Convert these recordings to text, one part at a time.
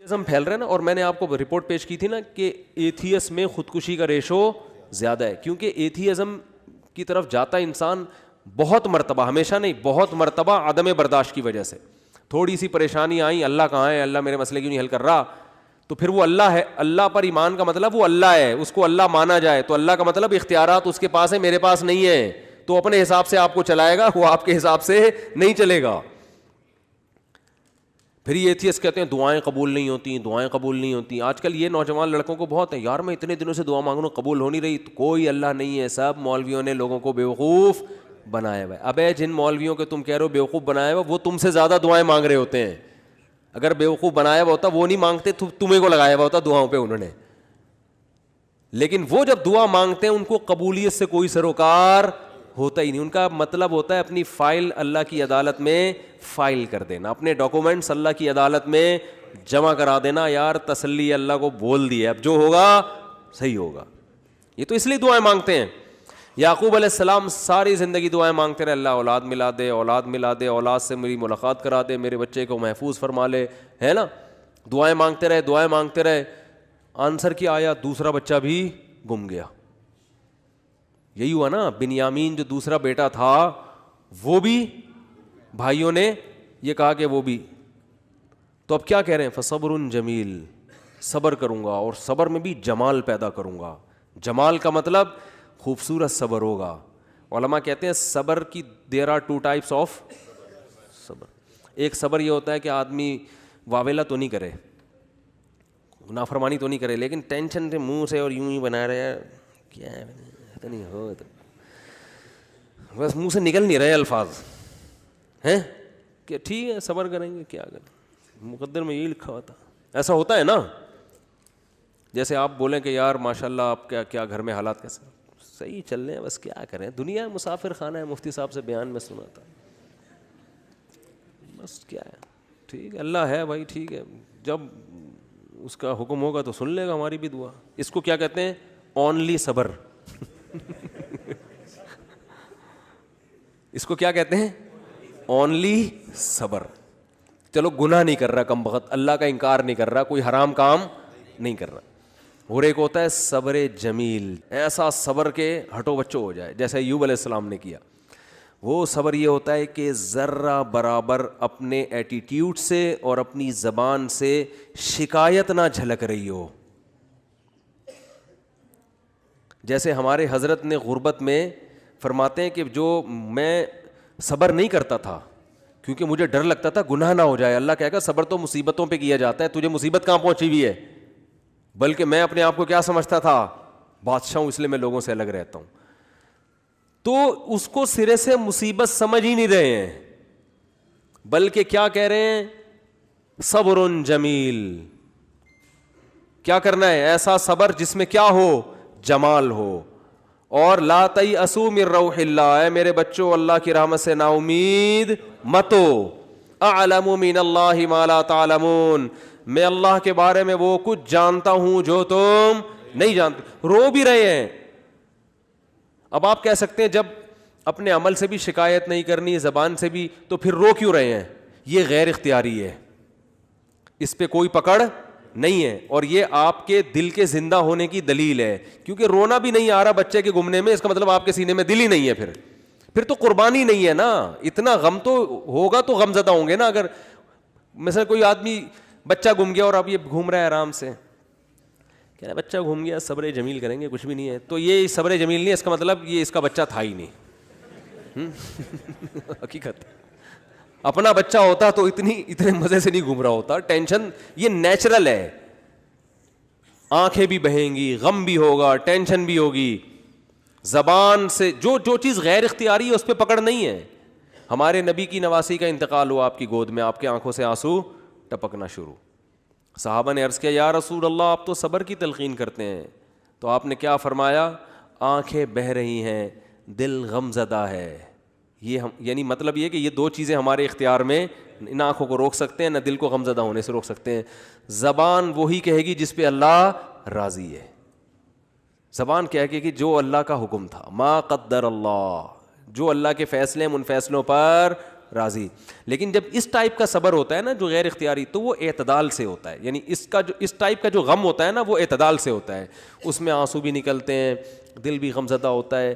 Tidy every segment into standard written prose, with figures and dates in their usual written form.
ازم پھیل رہا ہے نا, اور میں نے آپ کو رپورٹ پیش کی تھی نا کہ ایتھیس میں خودکشی کا ریشو زیادہ ہے, کیونکہ ایتھیزم کی طرف جاتا ہے انسان بہت مرتبہ, ہمیشہ نہیں, بہت مرتبہ عدم برداشت کی وجہ سے. تھوڑی سی پریشانی آئی, اللہ کہاں ہے, اللہ میرے مسئلے کیوں نہیں حل کر رہا, تو پھر وہ اللہ ہے. اللہ پر ایمان کا مطلب وہ اللہ ہے, اس کو اللہ مانا جائے, تو اللہ کا مطلب اختیارات اس کے پاس ہے, میرے پاس نہیں ہے, تو اپنے حساب سے آپ کو چلائے گا, وہ آپ کے حساب سے نہیں چلے گا. پھر یہ ایتھیسٹ کہتے ہیں دعائیں قبول نہیں ہوتی, دعائیں قبول نہیں ہوتی. آج کل یہ نوجوان لڑکوں کو بہت ہے, یار میں اتنے دنوں سے دعا مانگ رہا ہوں قبول ہو نہیں رہی. کوئی اللہ نہیں ہے, سب مولویوں نے لوگوں کو بیوقوف بنایا ہوا ہے. ابے جن مولویوں کے تم کہہ رہے ہو بیوقوف بنایا ہوا, وہ تم سے زیادہ دعائیں مانگ رہے ہوتے ہیں. اگر بیوقوف بنایا ہوا ہوتا وہ نہیں مانگتے, تمہیں کو لگایا ہوا ہوتا دعاؤں پہ انہوں نے. لیکن وہ جب دعا مانگتے ہیں ان کو قبولیت سے کوئی سروکار ہوتا ہی نہیں. ان کا مطلب ہوتا ہے اپنی فائل اللہ کی عدالت میں فائل کر دینا, اپنے ڈاکومنٹس اللہ کی عدالت میں جمع کرا دینا. یار تسلی اللہ کو بول دیا, اب جو ہوگا صحیح ہوگا. یہ تو اس لیے دعائیں مانگتے ہیں. یعقوب علیہ السلام ساری زندگی دعائیں مانگتے رہے, اللہ اولاد ملا دے, اولاد ملا دے, اولاد سے میری ملاقات کرا دے, میرے بچے کو محفوظ فرما لے, ہے نا. دعائیں مانگتے رہے, دعائیں مانگتے رہے. آنسر کیا آیا, دوسرا بچہ بھی گم گیا. یہی ہوا نا, بنیامین جو دوسرا بیٹا تھا وہ بھی بھائیوں نے یہ کہا کہ وہ بھی. تو اب کیا کہہ رہے ہیں, فصبر جمیل, صبر کروں گا اور صبر میں بھی جمال پیدا کروں گا. جمال کا مطلب خوبصورت صبر ہوگا. علماء کہتے ہیں صبر کی دیر آر 2 types آف صبر. ایک صبر یہ ہوتا ہے کہ آدمی واویلا تو نہیں کرے, نافرمانی تو نہیں کرے, لیکن ٹینشن سے منہ سے اور یوں ہی بنا رہے ہیں, کیا ہے نہیں ہو, بس منہ سے نکل نہیں رہے الفاظ ہیں کہ ٹھیک ہے صبر کریں گے, کیا کریں, مقدر میں یہی لکھا ہوا تھا. ایسا ہوتا ہے نا, جیسے آپ بولیں کہ یار ماشاء اللہ آپ کیا گھر میں حالات کیسے, صحیح چل رہے ہیں, بس کیا کریں, دنیا مسافر خانہ ہے, مفتی صاحب سے بیان میں سنا تھا, بس کیا ہے, ٹھیک ہے اللہ ہے بھائی, ٹھیک ہے, جب اس کا حکم ہوگا تو سن لے گا ہماری بھی دعا. اس کو کیا کہتے ہیں, اونلی صبر. اس کو کیا کہتے ہیں, اونلی صبر. چلو گناہ نہیں کر رہا کم بخت, اللہ کا انکار نہیں کر رہا, کوئی حرام کام نہیں کر رہا. اور ایک ہوتا ہے صبر جمیل, ایسا صبر کے ہٹو بچو ہو جائے جیسے ایوب علیہ السلام نے کیا. وہ صبر یہ ہوتا ہے کہ ذرہ برابر اپنے ایٹیٹیوڈ سے اور اپنی زبان سے شکایت نہ جھلک رہی ہو. جیسے ہمارے حضرت نے غربت میں فرماتے ہیں کہ جو میں صبر نہیں کرتا تھا کیونکہ مجھے ڈر لگتا تھا گناہ نہ ہو جائے. اللہ کہے گا صبر تو مصیبتوں پہ کیا جاتا ہے, تجھے مصیبت کہاں پہنچی ہوئی ہے, بلکہ میں اپنے آپ کو کیا سمجھتا تھا, بادشاہ ہوں, اس لیے میں لوگوں سے الگ رہتا ہوں. تو اس کو سرے سے مصیبت سمجھ ہی نہیں رہے ہیں, بلکہ کیا کہہ رہے ہیں, صبر جمیل. کیا کرنا ہے, ایسا صبر جس میں کیا ہو, جمال ہو. اور لا تیأسوا من روح اللہ, اے میرے بچوں اللہ کی رحمت سے نا امید مت ہو. اعلم من اللہ ما لا تعلمون, میں اللہ کے بارے میں وہ کچھ جانتا ہوں جو تم نہیں جانتے. رو بھی رہے ہیں. اب آپ کہہ سکتے ہیں جب اپنے عمل سے بھی شکایت نہیں کرنی, زبان سے بھی, تو پھر رو کیوں رہے ہیں؟ یہ غیر اختیاری ہے, اس پہ کوئی پکڑ نہیں ہے, اور یہ آپ کے دل کے زندہ ہونے کی دلیل ہے. کیونکہ رونا بھی نہیں آ رہا بچے کے گمنے میں, اس کا مطلب آپ کے سینے میں دل ہی نہیں ہے. پھر تو قربانی نہیں ہے نا. اتنا غم تو ہوگا تو غم زدہ ہوں گے نا. اگر مثلا کوئی آدمی بچہ گم گیا اور اب یہ گھوم رہا ہے آرام سے, کہہ رہا ہے بچہ گھوم گیا, صبر جمیل کریں گے, کچھ بھی نہیں ہے, تو یہ صبر جمیل نہیں ہے, اس کا مطلب یہ اس کا بچہ تھا ہی نہیں. حقیقت اپنا بچہ ہوتا تو اتنے مزے سے نہیں گھوم رہا ہوتا. ٹینشن یہ نیچرل ہے, آنکھیں بھی بہیں گی, غم بھی ہوگا, ٹینشن بھی ہوگی. زبان سے جو چیز غیر اختیاری ہے اس پہ پکڑ نہیں ہے. ہمارے نبی کی نواسی کا انتقال ہوا آپ کی گود میں, آپ کے آنکھوں سے آنسو ٹپکنا شروع. صحابہ نے عرض کیا یا رسول اللہ آپ تو صبر کی تلقین کرتے ہیں, تو آپ نے کیا فرمایا, آنکھیں بہہ رہی ہیں, دل غم زدہ ہے. یہ یعنی مطلب یہ کہ یہ دو چیزیں ہمارے اختیار میں, نہ آنکھوں کو روک سکتے ہیں نہ دل کو غم زدہ ہونے سے روک سکتے ہیں. زبان وہی کہے گی جس پہ اللہ راضی ہے. زبان کہے گی کہ جو اللہ کا حکم تھا, ما قدر اللہ, جو اللہ کے فیصلے ان فیصلوں پر راضی. لیکن جب اس ٹائپ کا صبر ہوتا ہے نا جو غیر اختیاری, تو وہ اعتدال سے ہوتا ہے. یعنی اس ٹائپ کا جو غم ہوتا ہے نا وہ اعتدال سے ہوتا ہے, اس میں آنسو بھی نکلتے ہیں, دل بھی غم زدہ ہوتا ہے.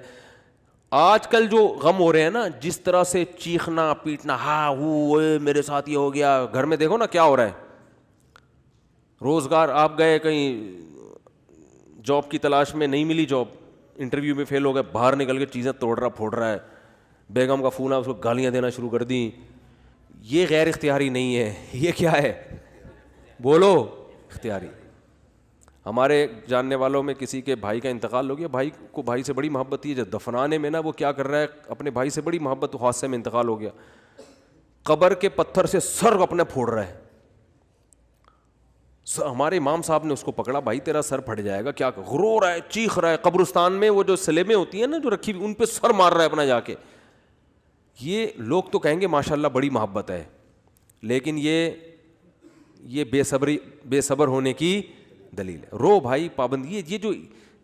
آج کل جو غم ہو رہے ہیں نا, جس طرح سے چیخنا پیٹنا, ہاں وہ میرے ساتھ یہ ہو گیا, گھر میں دیکھو نا کیا ہو رہا ہے. روزگار آپ گئے کہیں جاب کی تلاش میں, نہیں ملی جاب, انٹرویو میں فیل ہو گئے, باہر نکل کے چیزیں توڑ رہا پھوڑ رہا ہے, بیگم کا فون آیا اس کو گالیاں دینا شروع کر دیں. یہ غیر اختیاری نہیں ہے, یہ کیا ہے, بولو, اختیاری. ہمارے جاننے والوں میں کسی کے بھائی کا انتقال ہو گیا, بھائی کو بھائی سے بڑی محبت تھی, جب دفنانے میں نا وہ کیا کر رہا ہے, اپنے بھائی سے بڑی محبت, حادثے میں انتقال ہو گیا, قبر کے پتھر سے سر اپنے پھوڑ رہا ہے. ہمارے امام صاحب نے اس کو پکڑا, بھائی تیرا سر پھٹ جائے گا, کیا رو رہا ہے, چیخ رہا ہے. قبرستان میں وہ جو سلیبیں ہوتی ہیں نا جو رکھی, ان پہ سر مار رہا ہے اپنا جا کے. یہ لوگ تو کہیں گے ماشاءاللہ بڑی محبت ہے, لیکن یہ بے صبر ہونے کی دلیل ہے. رو بھائی, پابندی.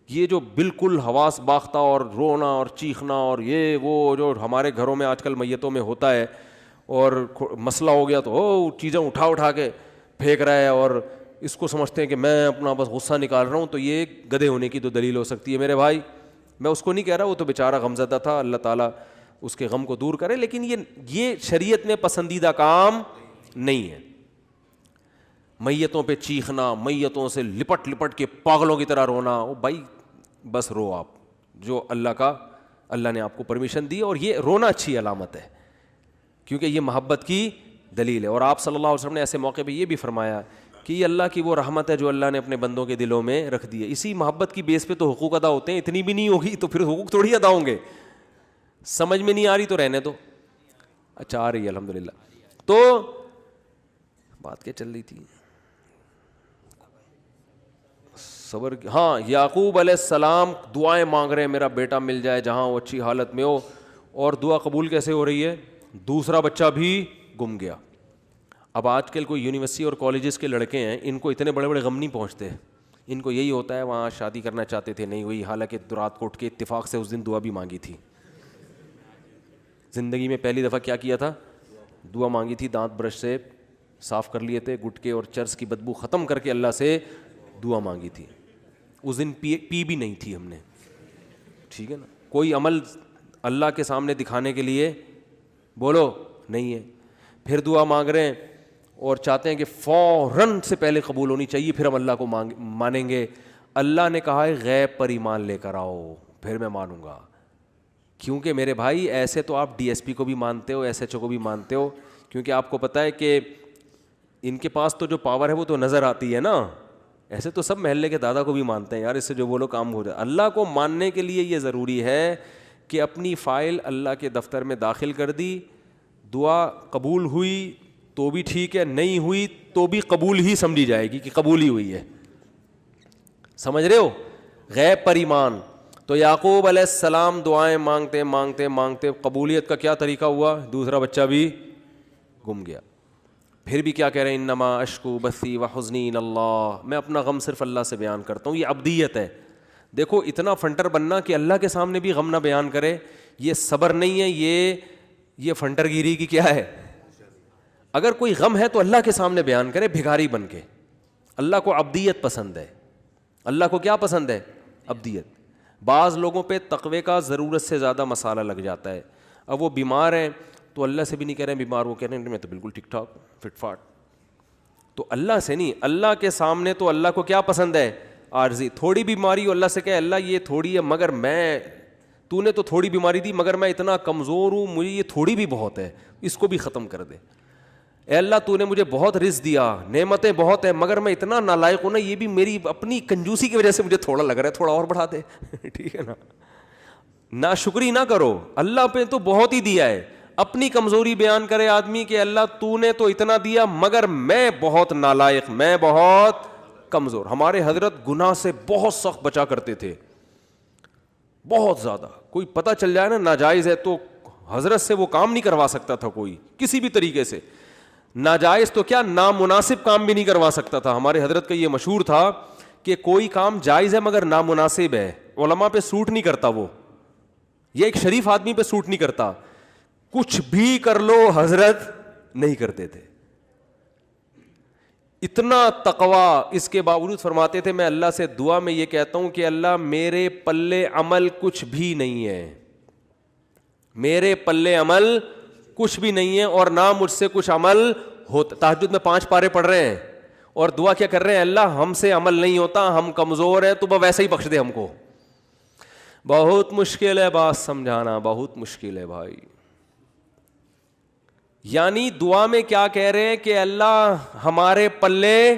یہ جو بالکل حواس باختہ اور رونا اور چیخنا اور یہ وہ جو ہمارے گھروں میں آج کل میتوں میں ہوتا ہے, اور مسئلہ ہو گیا تو چیزیں اٹھا کے پھینک رہا ہے, اور اس کو سمجھتے ہیں کہ میں اپنا بس غصہ نکال رہا ہوں, تو یہ گدھے ہونے کی تو دلیل ہو سکتی ہے میرے بھائی. میں اس کو نہیں کہہ رہا, وہ تو بیچارہ غمزدہ تھا, اللہ تعالیٰ اس کے غم کو دور کرے, لیکن یہ شریعت میں پسندیدہ کام نہیں ہے. میتوں پہ چیخنا, میتوں سے لپٹ کے پاگلوں کی طرح رونا, او بھائی بس رو آپ, جو اللہ نے آپ کو پرمیشن دی. اور یہ رونا اچھی علامت ہے, کیونکہ یہ محبت کی دلیل ہے. اور آپ صلی اللہ علیہ وسلم نے ایسے موقع پہ یہ بھی فرمایا کہ یہ اللہ کی وہ رحمت ہے جو اللہ نے اپنے بندوں کے دلوں میں رکھ دی ہے. اسی محبت کی بیس پہ تو حقوق ادا ہوتے ہیں, اتنی بھی نہیں ہوگی تو پھر حقوق تھوڑی ادا ہوں گے. سمجھ میں نہیں آ رہی تو رہنے دو. اچھا آ رہی ہے الحمدللہ. تو بات کیا چل رہی تھی, صبر. ہاں, یعقوب علیہ السلام دعائیں مانگ رہے ہیں میرا بیٹا مل جائے جہاں وہ اچھی حالت میں ہو, اور دعا قبول کیسے ہو رہی ہے, دوسرا بچہ بھی گم گیا. اب آج کل کوئی یونیورسٹی اور کالجز کے لڑکے ہیں, ان کو اتنے بڑے غم نہیں پہنچتے, ان کو یہی ہوتا ہے وہاں شادی کرنا چاہتے تھے نہیں ہوئی, حالانکہ رات کو اٹھ کے اتفاق سے اس دن دعا بھی مانگی تھی, زندگی میں پہلی دفعہ کیا کیا تھا, دعا مانگی تھی, دانت برش سے صاف کر لیے تھے, گٹکے اور چرس کی بدبو ختم کر کے اللہ سے دعا مانگی تھی. اس دن پی بھی نہیں تھی ہم نے, ٹھیک ہے نا. کوئی عمل اللہ کے سامنے دکھانے کے لیے بولو نہیں ہے. پھر دعا مانگ رہے ہیں اور چاہتے ہیں کہ فوراً سے پہلے قبول ہونی چاہیے, پھر ہم اللہ کو مانیں گے. اللہ نے کہا ہے غیب پر ایمان لے کر آؤ, پھر میں مانوں گا. کیونکہ میرے بھائی ایسے تو آپ ڈی ایس پی کو بھی مانتے ہو, ایس ایچ او کو بھی مانتے ہو, کیونکہ آپ کو پتہ ہے کہ ان کے پاس تو جو پاور ہے وہ تو نظر آتی ہے نا. ایسے تو سب محلے کے دادا کو بھی مانتے ہیں, یار اس سے جو بولو کام ہو جائے. اللہ کو ماننے کے لیے یہ ضروری ہے کہ اپنی فائل اللہ کے دفتر میں داخل کر دی, دعا قبول ہوئی تو بھی ٹھیک ہے, نہیں ہوئی تو بھی قبول ہی سمجھی جائے گی کہ قبول ہی ہوئی ہے. سمجھ رہے ہو, غیب پر ایمان. تو یعقوب علیہ السلام دعائیں مانگتے مانگتے مانگتے قبولیت کا کیا طریقہ ہوا, دوسرا بچہ بھی گم گیا. پھر بھی کیا کہہ رہے ہیں, انما اشکو بثی وحزنی الی اللہ, میں اپنا غم صرف اللہ سے بیان کرتا ہوں. یہ عبدیت ہے. دیکھو اتنا فنٹر بننا کہ اللہ کے سامنے بھی غم نہ بیان کرے, یہ صبر نہیں ہے, یہ فنٹر گیری کی کیا ہے. اگر کوئی غم ہے تو اللہ کے سامنے بیان کرے بھکاری بن کے. اللہ کو عبدیت پسند ہے. اللہ کو کیا پسند ہے, عبدیت. بعض لوگوں پہ تقوی کا ضرورت سے زیادہ مسالہ لگ جاتا ہے. اب وہ بیمار ہیں تو اللہ سے بھی نہیں کہہ رہے ہیں بیمار, وہ کہہ رہے ہیں میں تو بالکل ٹھیک ٹھاک فٹ فاٹ. تو اللہ سے نہیں, اللہ کے سامنے تو اللہ کو کیا پسند ہے, عارضی. تھوڑی بیماری ہو اللہ سے کہے اللہ یہ تھوڑی ہے مگر تو نے تو تھوڑی بیماری دی مگر میں اتنا کمزور ہوں, مجھے یہ تھوڑی بھی بہت ہے, اس کو بھی ختم کر دے. اے اللہ تو نے مجھے بہت رزق دیا, نعمتیں بہت ہیں, مگر میں اتنا نالائق ہوں نا, یہ بھی میری اپنی کنجوسی کی وجہ سے مجھے تھوڑا لگ رہا ہے, تھوڑا اور بڑھا دے. ٹھیک ہے نا, ناشکری نہ کرو, اللہ پہ تو بہت ہی دیا ہے. اپنی کمزوری بیان کرے آدمی کہ اللہ تو نے تو اتنا دیا مگر میں بہت نالائق, میں بہت کمزور. ہمارے حضرت گناہ سے بہت سخت بچا کرتے تھے, بہت زیادہ. کوئی پتہ چل جائے نا ناجائز ہے تو حضرت سے وہ کام نہیں کروا سکتا تھا کوئی کسی بھی طریقے سے. ناجائز تو کیا نامناسب کام بھی نہیں کروا سکتا تھا. ہمارے حضرت کا یہ مشہور تھا کہ کوئی کام جائز ہے مگر نامناسب ہے, علماء پہ سوٹ نہیں کرتا, وہ یہ ایک شریف آدمی پہ سوٹ نہیں کرتا. کچھ بھی کر لو حضرت نہیں کرتے تھے. اتنا تقویٰ. اس کے باوجود فرماتے تھے میں اللہ سے دعا میں یہ کہتا ہوں کہ اللہ میرے پلے عمل کچھ بھی نہیں ہے, میرے پلے عمل کچھ بھی نہیں ہے, اور نہ مجھ سے کچھ عمل ہوتا. تہجد میں 5 پارے پڑھ رہے ہیں اور دعا کیا کر رہے ہیں, اللہ ہم سے عمل نہیں ہوتا, ہم کمزور ہیں, تو ویسے ہی بخش دے ہم کو. بہت مشکل ہے بات سمجھانا, بہت مشکل ہے بھائی. یعنی دعا میں کیا کہہ رہے ہیں کہ اللہ ہمارے پلے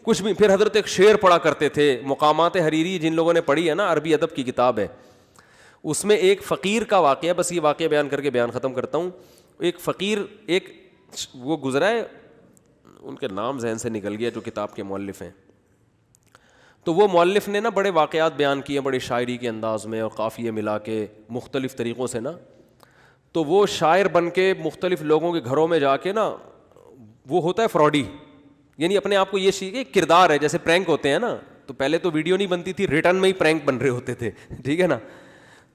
کچھ بھی. پھر حضرت ایک شعر پڑھا کرتے تھے, مقامات حریری جن لوگوں نے پڑھی ہے نا, عربی ادب کی کتاب ہے, اس میں ایک فقیر کا واقعہ, بس یہ واقعہ بیان کر کے بیان ختم کرتا ہوں. ایک فقیر, ایک وہ گزرا ہے, ان کے نام ذہن سے نکل گیا جو کتاب کے مؤلف ہیں. تو وہ مؤلف نے نا بڑے واقعات بیان کیے بڑے شاعری کے انداز میں اور قافیے ملا کے مختلف طریقوں سے نا. تو وہ شاعر بن کے مختلف لوگوں کے گھروں میں جا کے نا, وہ ہوتا ہے فراڈی, یعنی اپنے آپ کو یہ کہ کردار ہے, جیسے پرینک ہوتے ہیں نا, تو پہلے تو ویڈیو نہیں بنتی تھی, ریٹرن میں ہی پرینک بن رہے ہوتے تھے, ٹھیک ہے نا.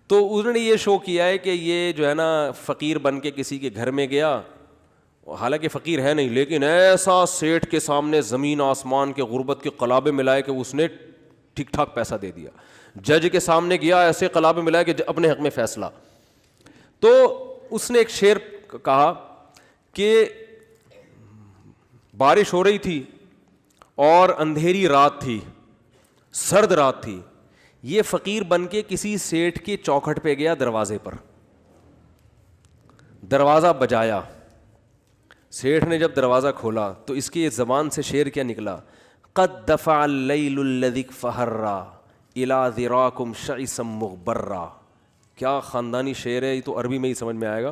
تو انہوں نے یہ شو کیا ہے کہ یہ جو ہے نا فقیر بن کے کسی کے گھر میں گیا, حالانکہ فقیر ہے نہیں, لیکن ایسا سیٹھ کے سامنے زمین آسمان کے غربت کے قلابے ملائے کہ اس نے ٹھیک ٹھاک پیسہ دے دیا. جج کے سامنے گیا, ایسے قلابے ملائے کہ اپنے حق میں فیصلہ. تو اس نے ایک شعر کہا کہ بارش ہو رہی تھی اور اندھیری رات تھی, سرد رات تھی. یہ فقیر بن کے کسی سیٹھ کے چوکھٹ پہ گیا, دروازے پر دروازہ بجایا. سیٹھ نے جب دروازہ کھولا تو اس کی زبان سے شعر کیا نکلا, قد دفع اللیل الذی فہرا الی ذراکم شعثا مغبرا. کیا خاندانی شعر ہے, یہ تو عربی میں ہی سمجھ میں آئے گا.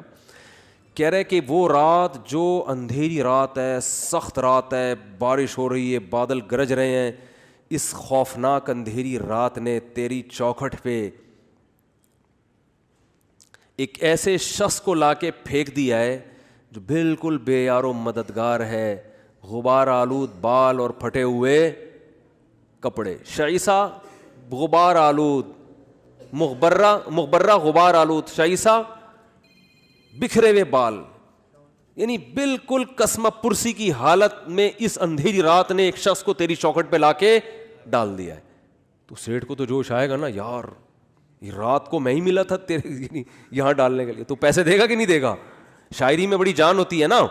کہہ رہے کہ وہ رات جو اندھیری رات ہے, سخت رات ہے, بارش ہو رہی ہے, بادل گرج رہے ہیں, اس خوفناک اندھیری رات نے تیری چوکھٹ پہ ایک ایسے شخص کو لا کے پھینک دیا ہے جو بالکل بے یار و مددگار ہے, غبار آلود بال اور پھٹے ہوئے کپڑے. شعیسا غبار آلود, مغبرہ غبار آلود, شعیسا بکھرے ہوئے بال, یعنی بالکل قسمہ پرسی کی حالت میں اس اندھیری رات نے ایک شخص کو تیری چوکھٹ پہ لا کے ڈال دیا ہے. تو سیٹھ کو تو جوش آئے گا نا, یار یہ رات کو میں ہی ملا تھا تیرے یہاں ڈالنے کے لیے, تو پیسے دے گا کہ نہیں دے گا. شاعری میں بڑی جان ہوتی ہے نا.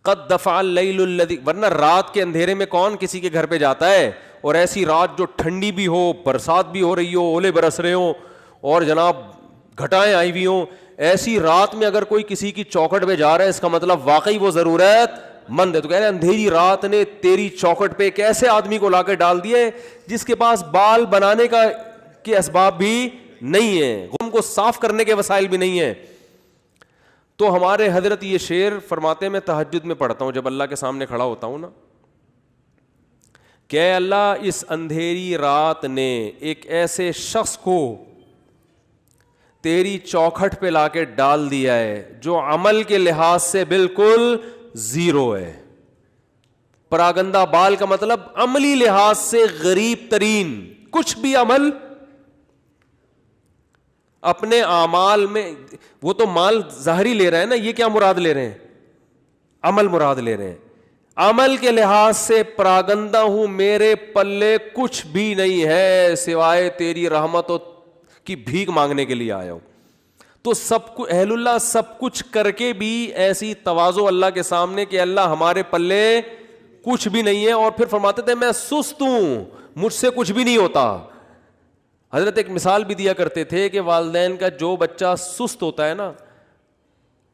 قد دفع اللیل الذی, ورنہ رات کے اندھیرے میں کون کسی کے گھر پہ جاتا ہے, اور ایسی رات جو ٹھنڈی بھی ہو, برسات بھی ہو رہی ہو, اولے برس رہے ہوں اور جناب گھٹائیں آئی ہوئی ہوں, ایسی رات میں اگر کوئی کسی کی چوکھٹ پہ جا رہا ہے اس کا مطلب واقعی وہ ضرورت مند ہے. تو کہہ رہے ہیں اندھیری رات نے تیری چوکھٹ پہ ایک ایسے آدمی کو لا کے ڈال دیے جس کے پاس بال بنانے کا کے اسباب بھی نہیں ہیں, غم کو صاف کرنے کے وسائل بھی نہیں ہیں. تو ہمارے حضرت یہ شعر فرماتے ہیں, میں تہجد میں پڑھتا ہوں جب اللہ کے سامنے کھڑا ہوتا ہوں نا, کہ اللہ اس اندھیری رات نے ایک ایسے شخص کو تیری چوکھٹ پہ لا کے ڈال دیا ہے جو عمل کے لحاظ سے بالکل زیرو ہے. پراگندہ بال کا مطلب عملی لحاظ سے غریب ترین, کچھ بھی عمل اپنے اعمال میں, وہ تو مال ظاہری لے رہے ہیں نا, یہ کیا مراد لے رہے ہیں, عمل مراد لے رہے ہیں. عمل کے لحاظ سے پراگندہ ہوں, میرے پلے کچھ بھی نہیں ہے سوائے تیری رحمت کی بھیک مانگنے کے لیے آیا ہوں. تو سب کچھ اہل اللہ سب کچھ کر کے بھی ایسی تواضع اللہ کے سامنے کہ اللہ ہمارے پلے کچھ بھی نہیں ہے, اور پھر فرماتے تھے میں سست ہوں, مجھ سے کچھ بھی نہیں ہوتا. حضرت ایک مثال بھی دیا کرتے تھے کہ والدین کا جو بچہ سست ہوتا ہے نا,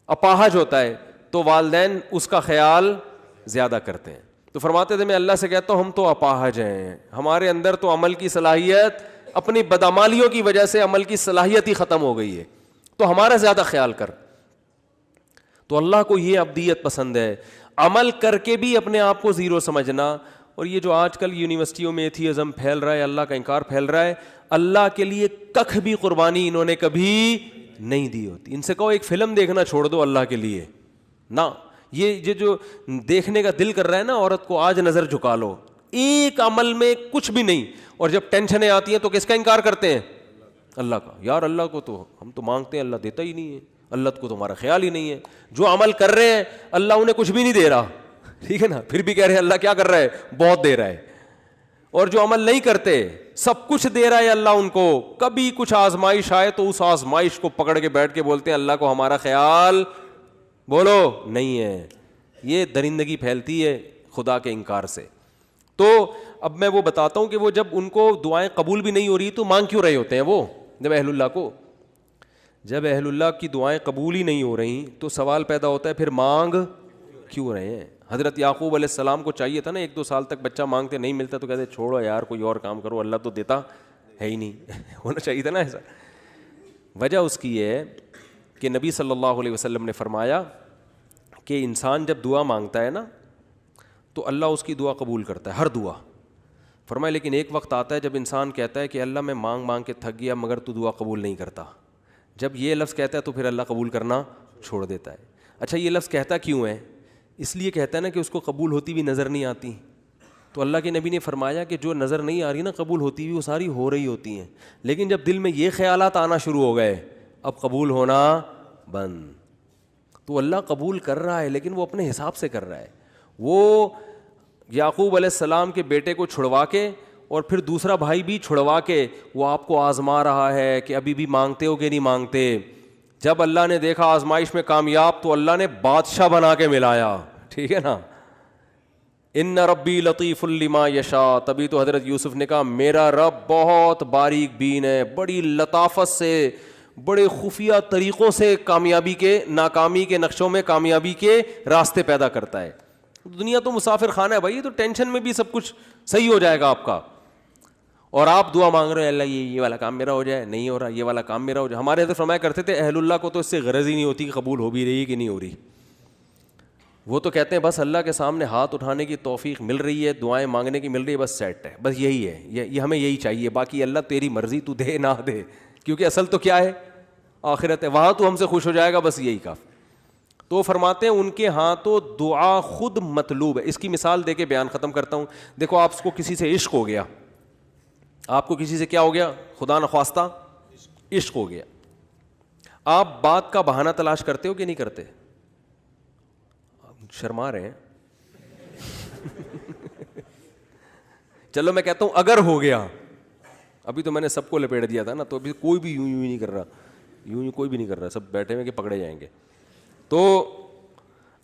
اپاہج ہوتا ہے, تو والدین اس کا خیال زیادہ کرتے ہیں. تو فرماتے تھے میں اللہ سے کہتا ہوں ہم تو اپاہج ہیں, ہمارے اندر تو عمل کی صلاحیت, اپنی بدعمالیوں کی وجہ سے عمل کی صلاحیت ہی ختم ہو گئی ہے, تو ہمارا زیادہ خیال کر. تو اللہ کو یہ ابدیت پسند ہے, عمل کر کے بھی اپنے آپ کو زیرو سمجھنا. اور یہ جو آج کل یونیورسٹیوں میں ایتھیزم پھیل رہا ہے, اللہ کا انکار پھیل رہا ہے, اللہ کے لیے ککھ بھی قربانی انہوں نے کبھی نہیں دی ہوتی. ان سے کہو ایک فلم دیکھنا چھوڑ دو اللہ کے لیے نا, یہ جو دیکھنے کا دل کر رہا ہے نا عورت کو, آج نظر جھکا لو, ایک عمل میں کچھ بھی نہیں. اور جب ٹینشنیں آتی ہیں تو کس کا انکار کرتے ہیں, اللہ کا. یار اللہ کو تو ہم تو مانگتے ہیں, اللہ دیتا ہی نہیں ہے, اللہ کو تمہارا خیال ہی نہیں ہے. جو عمل کر رہے ہیں اللہ انہیں کچھ بھی نہیں دے رہا, ٹھیک ہے نا, پھر بھی کہہ رہے ہیں اللہ کیا کر رہا ہے, بہت دے رہا ہے. اور جو عمل نہیں کرتے سب کچھ دے رہا ہے اللہ ان کو, کبھی کچھ آزمائش آئے تو اس آزمائش کو پکڑ کے بیٹھ کے بولتے ہیں اللہ کو ہمارا خیال بولو نہیں ہے. یہ درندگی پھیلتی ہے خدا کے انکار سے. تو اب میں وہ بتاتا ہوں کہ وہ جب ان کو دعائیں قبول بھی نہیں ہو رہی تو مانگ کیوں رہے ہوتے ہیں وہ, جب اہل اللہ کی دعائیں قبول ہی نہیں ہو رہی تو سوال پیدا ہوتا ہے پھر مانگ کیوں رہے ہیں. حضرت یعقوب علیہ السلام کو چاہیے تھا نا 1-2 سال تک بچہ مانگتے نہیں ملتا تو کہتے چھوڑو یار کوئی اور کام کرو, اللہ تو دیتا ہے ہی نہیں. ہونا چاہیے تھا نا ایسا. وجہ اس کی یہ ہے کہ نبی صلی اللہ علیہ وسلم نے فرمایا کہ انسان جب دعا مانگتا ہے نا تو اللہ اس کی دعا قبول کرتا ہے, ہر دعا. فرمایا لیکن ایک وقت آتا ہے جب انسان کہتا ہے کہ اللہ میں مانگ مانگ کے تھک گیا مگر تو دعا قبول نہیں کرتا. جب یہ لفظ کہتا ہے تو پھر اللہ قبول کرنا چھوڑ دیتا ہے. اچھا یہ لفظ کہتا کیوں ہے؟ اس لیے کہتا ہے نا کہ اس کو قبول ہوتی بھی نظر نہیں آتی. تو اللہ کے نبی نے فرمایا کہ جو نظر نہیں آ رہی نا قبول ہوتی ہوئی وہ ساری ہو رہی ہوتی ہیں, لیکن جب دل میں یہ خیالات آنا شروع ہو گئے اب قبول ہونا بند. تو اللہ قبول کر رہا ہے لیکن وہ اپنے حساب سے کر رہا ہے. وہ یعقوب علیہ السلام کے بیٹے کو چھڑوا کے اور پھر دوسرا بھائی بھی چھڑوا کے وہ آپ کو آزما رہا ہے کہ ابھی بھی مانگتے ہو کہ نہیں مانگتے. جب اللہ نے دیکھا آزمائش میں کامیاب تو اللہ نے بادشاہ بنا کے ملایا, ٹھیک ہے نا. ان ربی لطیف لما یشاء, تبھی تو حضرت یوسف نے کہا میرا رب بہت باریک بین ہے, بڑی لطافت سے بڑے خفیہ طریقوں سے کامیابی کے ناکامی کے نقشوں میں کامیابی کے راستے پیدا کرتا ہے. دنیا تو مسافر خانہ ہے بھائی, تو ٹینشن میں بھی سب کچھ صحیح ہو جائے گا آپ کا. اور آپ دعا مانگ رہے ہیں اللہ یہ والا کام میرا ہو جائے, نہیں ہو رہا, یہ والا کام میرا ہو جائے. ہمارے حضرت فرمایا کرتے تھے اہل اللہ کو تو اس سے غرض ہی نہیں ہوتی کہ قبول ہو بھی رہی ہے کہ نہیں ہو رہی. وہ تو کہتے ہیں بس اللہ کے سامنے ہاتھ اٹھانے کی توفیق مل رہی ہے, دعائیں مانگنے کی مل رہی ہے, بس سیٹ ہے, بس یہی ہے, یہ ہمیں یہی چاہیے. باقی اللہ تیری مرضی, تو دے نہ دے, کیونکہ اصل تو کیا ہے آخرت ہے, وہاں تو ہم سے خوش ہو جائے گا, بس یہی کافی. تو فرماتے ہیں ان کے ہاں تو دعا خود مطلوب ہے. اس کی مثال دے کے بیان ختم کرتا ہوں. دیکھو آپ کو کسی سے عشق ہو گیا, آپ کو کسی سے کیا ہو گیا, خدا نخواستہ عشق ہو گیا. آپ بات کا بہانہ تلاش کرتے ہو کہ نہیں کرتے؟ شرما رہے ہیں. چلو میں کہتا ہوں اگر ہو گیا, ابھی تو میں نے سب کو لپیٹ دیا تھا نا, تو ابھی کوئی بھی یوں نہیں کر رہا, یوں کوئی بھی نہیں کر رہا, سب بیٹھے ہوئے کہ پکڑے جائیں گے. تو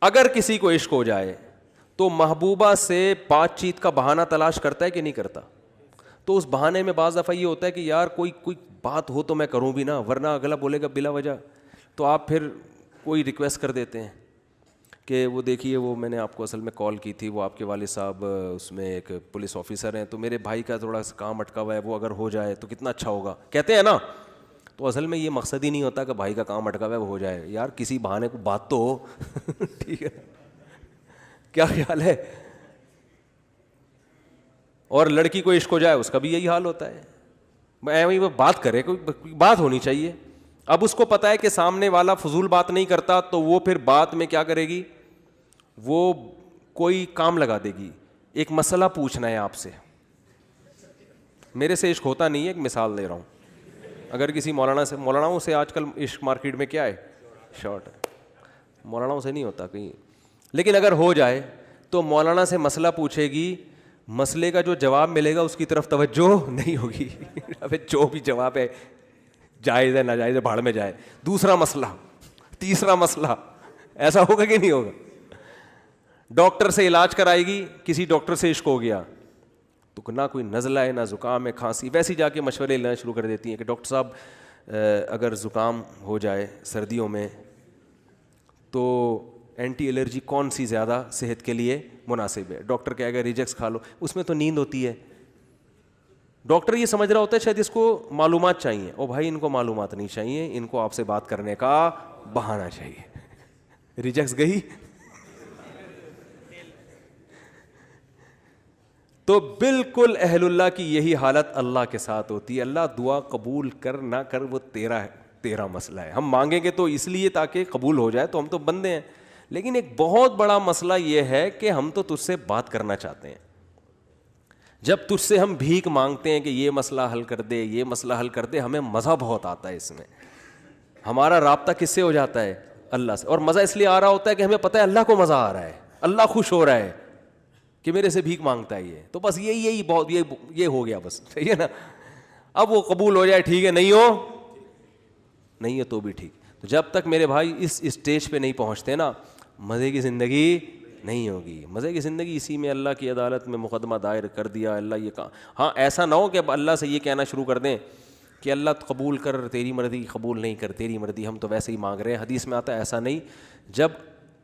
اگر کسی کو عشق ہو جائے تو محبوبہ سے بات چیت کا بہانہ تلاش کرتا ہے کہ نہیں کرتا؟ تو اس بہانے میں بعض دفعہ یہ ہوتا ہے کہ یار کوئی بات ہو تو میں کروں بھی نا, ورنہ اگلا بولے گا بلا وجہ. تو آپ پھر کوئی ریکویسٹ کر دیتے ہیں کہ وہ دیکھیے وہ میں نے آپ کو اصل میں کال کی تھی, وہ آپ کے والد صاحب اس میں ایک پولیس آفیسر ہیں, تو میرے بھائی کا تھوڑا سا کام اٹکا ہوا ہے, وہ اگر ہو جائے تو کتنا اچھا ہوگا, کہتے ہیں نا. تو اصل میں یہ مقصد ہی نہیں ہوتا کہ بھائی کا کام اٹکا ہوا ہے وہ ہو جائے, یار کسی بہانے کو بات تو ہو. ٹھیک ہے, کیا خیال ہے؟ اور لڑکی کو عشق ہو جائے اس کا بھی یہی حال ہوتا ہے, میں وہ بات کرے, کوئی بات ہونی چاہیے. اب اس کو پتا ہے کہ سامنے والا فضول بات نہیں کرتا, تو وہ پھر بات میں کیا کرے گی, وہ کوئی کام لگا دے گی. ایک مسئلہ پوچھنا ہے آپ سے, میرے سے عشق ہوتا نہیں ہے, ایک مثال دے رہا ہوں. اگر کسی مولاناؤں سے آج کل عشق مارکیٹ میں کیا ہے, شارٹ ہے, مولاناؤں سے نہیں ہوتا کہیں. لیکن اگر ہو جائے تو مولانا سے مسئلہ پوچھے گی, مسئلے کا جو جواب ملے گا اس کی طرف توجہ نہیں ہوگی. ابے جو بھی جواب ہے جائز ہے ناجائز ہے بھاڑ میں جائے. دوسرا مسئلہ, تیسرا مسئلہ, ایسا ہوگا کہ نہیں ہوگا؟ ڈاکٹر سے علاج کرائے گی, کسی ڈاکٹر سے عشق ہو گیا تو نہ کوئی نزلہ ہے نہ زکام ہے کھانسی, ویسے جا کے مشورے لینا شروع کر دیتی ہیں کہ ڈاکٹر صاحب اگر زکام ہو جائے سردیوں میں تو اینٹی الرجی کون سی زیادہ صحت کے لیے مناسب ہے؟ ڈاکٹر کہے گا ریجیکس کھا لو, اس میں تو نیند ہوتی ہے. ڈاکٹر یہ سمجھ رہا ہوتا ہے شاید اس کو معلومات چاہیے, او بھائی ان کو معلومات نہیں چاہیے, ان کو آپ سے بات کرنے کا بہانہ چاہیے. ریجیکس گئی. تو بالکل اہل اللہ کی یہی حالت اللہ کے ساتھ ہوتی ہے. اللہ دعا قبول کر نہ کر وہ تیرا مسئلہ ہے. ہم مانگیں گے تو اس لیے تاکہ قبول ہو جائے, تو ہم تو بندے ہیں. لیکن ایک بہت بڑا مسئلہ یہ ہے کہ ہم تو تجھ سے بات کرنا چاہتے ہیں. جب تجھ سے ہم بھیک مانگتے ہیں کہ یہ مسئلہ حل کر دے, یہ مسئلہ حل کر دے, ہمیں مزہ بہت آتا ہے اس میں. ہمارا رابطہ کس سے ہو جاتا ہے؟ اللہ سے. اور مزہ اس لیے آ رہا ہوتا ہے کہ ہمیں پتہ ہے اللہ کو مزہ آ رہا ہے, اللہ خوش ہو رہا ہے کہ میرے سے بھیک مانگتا ہے یہ, تو بس یہی بہت یہ ہو گیا بس, صحیح ہے نا. اب وہ قبول ہو جائے ٹھیک ہے, نہیں ہے تو بھی ٹھیک. تو جب تک میرے بھائی اس اسٹیج پہ نہیں پہنچتے نا, مزے کی زندگی نہیں ہوگی. مزے کی زندگی اسی میں اللہ کی عدالت میں مقدمہ دائر کر دیا, اللہ یہ کہا. ہاں ایسا نہ ہو کہ اب اللہ سے یہ کہنا شروع کر دیں کہ اللہ قبول کر, تیری مرضی, قبول نہیں کر تیری مرضی, ہم تو ویسے ہی مانگ رہے ہیں. حدیث میں آتا ہے ایسا نہیں, جب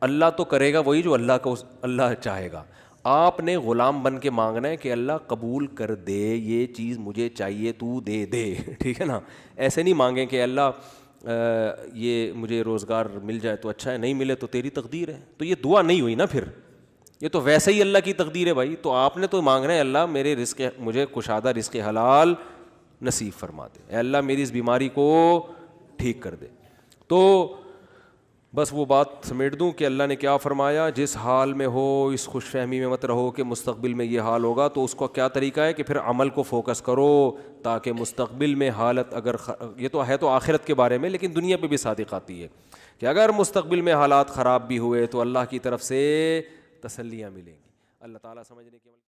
اللہ تو کرے گا وہی جو اللہ چاہے گا. آپ نے غلام بن کے مانگنا ہے کہ اللہ قبول کر دے, یہ چیز مجھے چاہیے تو دے دے, ٹھیک ہے نا. ایسے نہیں مانگیں کہ اللہ یہ مجھے روزگار مل جائے تو اچھا ہے, نہیں ملے تو تیری تقدیر ہے. تو یہ دعا نہیں ہوئی نا, پھر یہ تو ویسے ہی اللہ کی تقدیر ہے بھائی. تو آپ نے تو مانگنا ہے اللہ میرے رزق, مجھے کشادہ رزق حلال نصیب فرما دے, اے اللہ میری اس بیماری کو ٹھیک کر دے. تو بس وہ بات سمیٹ دوں کہ اللہ نے کیا فرمایا, جس حال میں ہو اس خوش فہمی میں مت رہو کہ مستقبل میں یہ حال ہوگا. تو اس کا کیا طریقہ ہے کہ پھر عمل کو فوکس کرو تاکہ مستقبل میں حالت اگر یہ تو ہے تو آخرت کے بارے میں, لیکن دنیا پہ بھی صادق آتی ہے کہ اگر مستقبل میں حالات خراب بھی ہوئے تو اللہ کی طرف سے تسلیاں ملیں گی. اللہ تعالیٰ سمجھنے کی